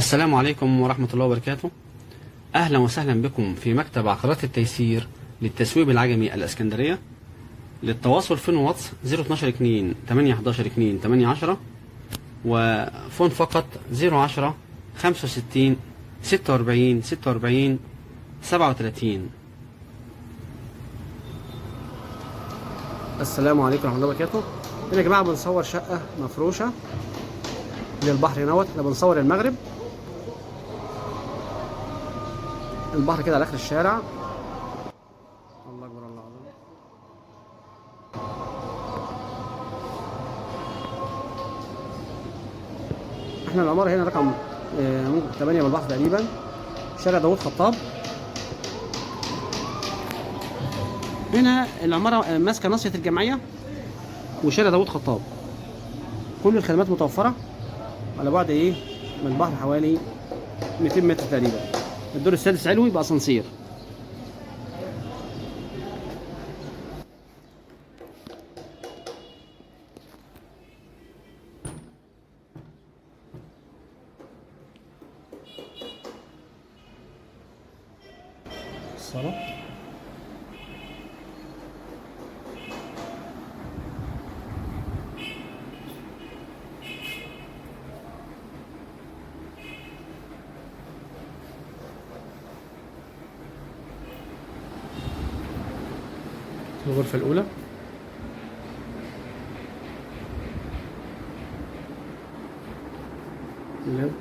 السلام عليكم ورحمة الله وبركاته. أهلا وسهلا بكم في مكتب عقارات التيسير للتسويب العجمي الإسكندرية. للتواصل فون واتس 012 2 8 11 2 8 10 وفون فقط 010 65 46 46 37. السلام عليكم ورحمة الله وبركاته. هنا يا جماعة بنصور شقة مفروشة للبحر هنا. احنا بنصور المغرب، البحر كده على اخر الشارع. الله اكبر، الله اكبر. احنا العمارة هنا رقم 8 بالبحر تقريبا، شارع داوود خطاب. هنا العمارة ماسكة ناصية الجمعية وشارع داوود خطاب. كل الخدمات متوفرة على بعد من البحر حوالي 200 متر تقريبا. الدور السادس علوي بأسانسير. الصالة الغرفة الأولى. اللب.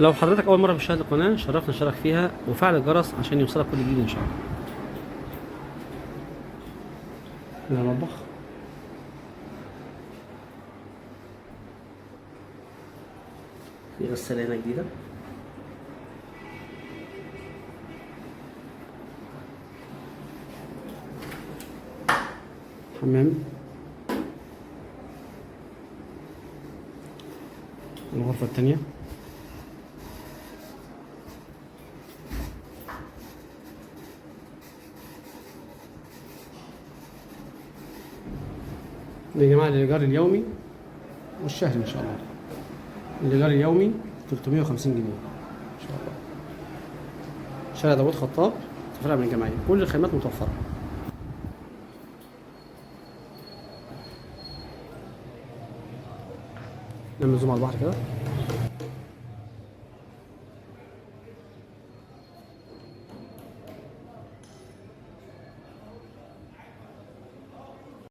لو حضرتك أول مرة بتشاهد القناة، شرفنا اشترك فيها وفعل الجرس عشان يوصلك كل جديد إن شاء الله. هنا المطبخ. في غسالة هنا جديدة. حمام. الغرفة الثانية. يا جماعة الإيجار اليومي والشهري إن شاء الله. الإيجار اليومي 350 جنيه إن شاء الله. شارع داوود خطاب، فرع من الجمعية. كل الخدمات متوفرة. نعمل زوم على البحر كده.